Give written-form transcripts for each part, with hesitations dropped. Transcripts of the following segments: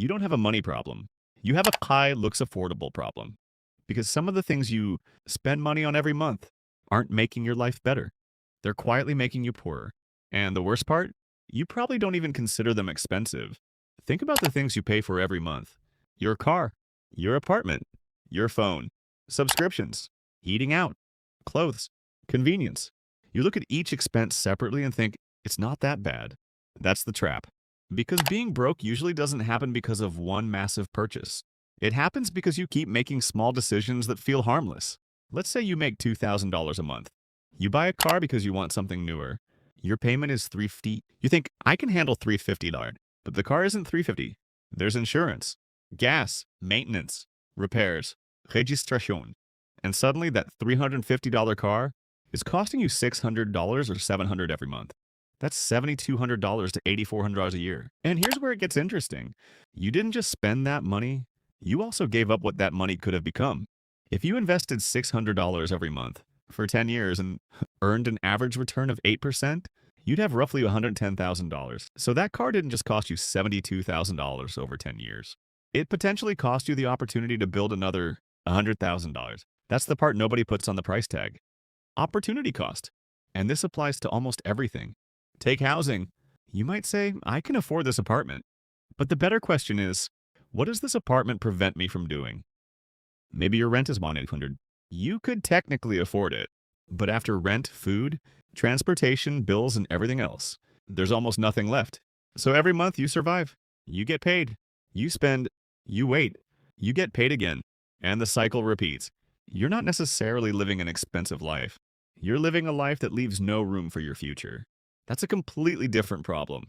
You don't have a money problem. You have a high looks affordable problem. Because some of the things you spend money on every month aren't making your life better. They're quietly making you poorer. And the worst part, you probably don't even consider them expensive. Think about the things you pay for every month: your car, your apartment, your phone, subscriptions, eating out, clothes, convenience. You look at each expense separately and think, it's not that bad. That's the trap. Because being broke usually doesn't happen because of one massive purchase. It happens because you keep making small decisions that feel harmless. Let's say you make $2,000 a month. You buy a car because you want something newer. Your payment is $350. You think, I can handle $350, but the car isn't $350. There's insurance, gas, maintenance, repairs, registration. And suddenly that $350 car is costing you $600 or $700 every month. That's $7,200 to $8,400 a year. And here's where it gets interesting. You didn't just spend that money, you also gave up what that money could have become. If you invested $600 every month for 10 years and earned an average return of 8%, you'd have roughly $110,000. So that car didn't just cost you $72,000 over 10 years. It potentially cost you the opportunity to build another $100,000. That's the part nobody puts on the price tag. Opportunity cost. And this applies to almost everything. Take housing. You might say, I can afford this apartment. But the better question is, what does this apartment prevent me from doing? Maybe your rent is $1,800. You could technically afford it. But after rent, food, transportation, bills, and everything else, there's almost nothing left. So every month you survive. You get paid. You spend. You wait. You get paid again. And the cycle repeats. You're not necessarily living an expensive life. You're living a life that leaves no room for your future. That's a completely different problem.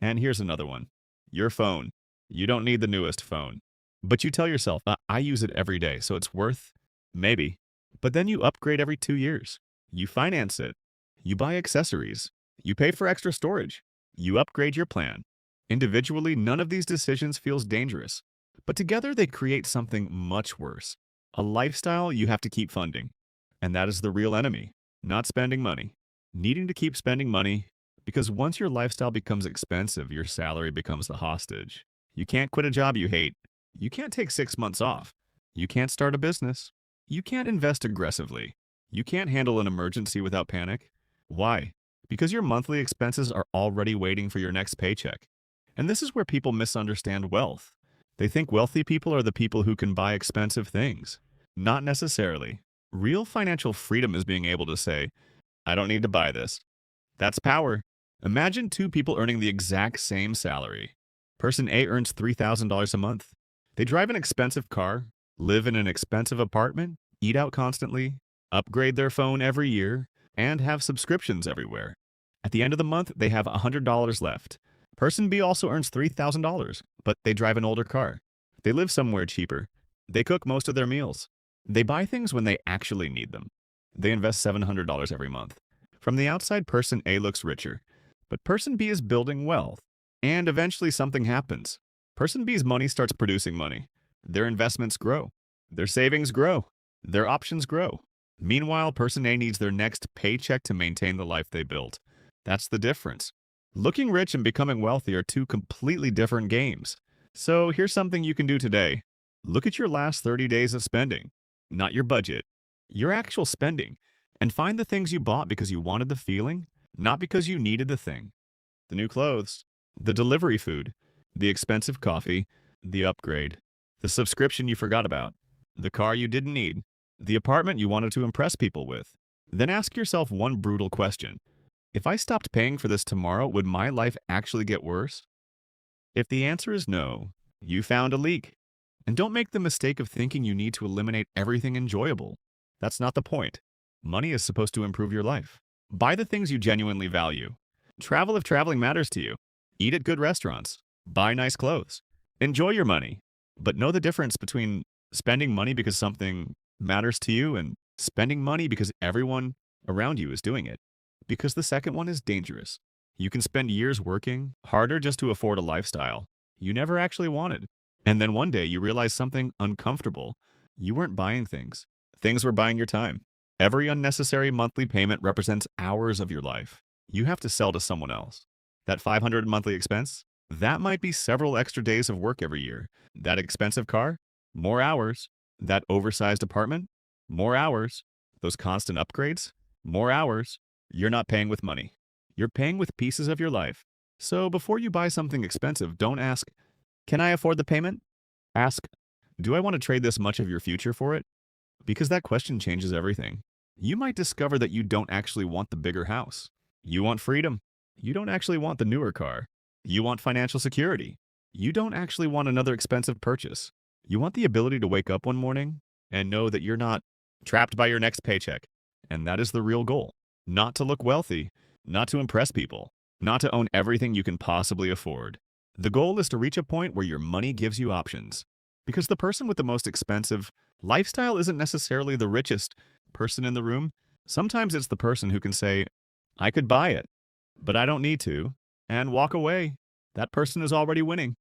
And here's another one. Your phone. You don't need the newest phone. But you tell yourself, I use it every day, so it's worth, maybe. But then you upgrade every 2 years. You finance it. You buy accessories. You pay for extra storage. You upgrade your plan. Individually, none of these decisions feels dangerous. But together they create something much worse. A lifestyle you have to keep funding. And that is the real enemy. Not spending money. Needing to keep spending money, because once your lifestyle becomes expensive, your salary becomes the hostage. You can't quit a job you hate. You can't take 6 months off. You can't start a business. You can't invest aggressively. You can't handle an emergency without panic. Why? Because your monthly expenses are already waiting for your next paycheck. And this is where people misunderstand wealth. They think wealthy people are the people who can buy expensive things. Not necessarily. Real financial freedom is being able to say, I don't need to buy this. That's power. Imagine two people earning the exact same salary. Person A earns $3,000 a month. They drive an expensive car, live in an expensive apartment, eat out constantly, upgrade their phone every year, and have subscriptions everywhere. At the end of the month, they have $100 left. Person B also earns $3,000, but they drive an older car. They live somewhere cheaper. They cook most of their meals. They buy things when they actually need them. They invest $700 every month. From the outside, person A looks richer, but person B is building wealth. And eventually something happens. Person B's money starts producing money. Their investments grow. Their savings grow. Their options grow. Meanwhile, person A needs their next paycheck to maintain the life they built. That's the difference. Looking rich and becoming wealthy are two completely different games. So here's something you can do today. Look at your last 30 days of spending. Not your budget. Your actual spending. And find the things you bought because you wanted the feeling, not because you needed the thing. The new clothes. The delivery food. The expensive coffee. The upgrade. The subscription you forgot about. The car you didn't need. The apartment you wanted to impress people with. Then ask yourself one brutal question. If I stopped paying for this tomorrow, would my life actually get worse? If the answer is no, you found a leak. And don't make the mistake of thinking you need to eliminate everything enjoyable. That's not the point. Money is supposed to improve your life. Buy the things you genuinely value. Travel if traveling matters to you. Eat at good restaurants. Buy nice clothes. Enjoy your money. But know the difference between spending money because something matters to you and spending money because everyone around you is doing it. Because the second one is dangerous. You can spend years working harder just to afford a lifestyle you never actually wanted. And then one day you realize something uncomfortable. You weren't buying things. Things were buying your time. Every unnecessary monthly payment represents hours of your life. You have to sell to someone else. That $500 monthly expense? That might be several extra days of work every year. That expensive car? More hours. That oversized apartment? More hours. Those constant upgrades? More hours. You're not paying with money. You're paying with pieces of your life. So before you buy something expensive, don't ask, can I afford the payment? Ask, do I want to trade this much of your future for it? Because that question changes everything. You might discover that you don't actually want the bigger house. You want freedom. You don't actually want the newer car. You want financial security. You don't actually want another expensive purchase. You want the ability to wake up one morning and know that you're not trapped by your next paycheck. And that is the real goal. Not to look wealthy, not to impress people, not to own everything you can possibly afford. The goal is to reach a point where your money gives you options. Because the person with the most expensive lifestyle isn't necessarily the richest person in the room. Sometimes it's the person who can say, I could buy it, but I don't need to, and walk away. That person is already winning.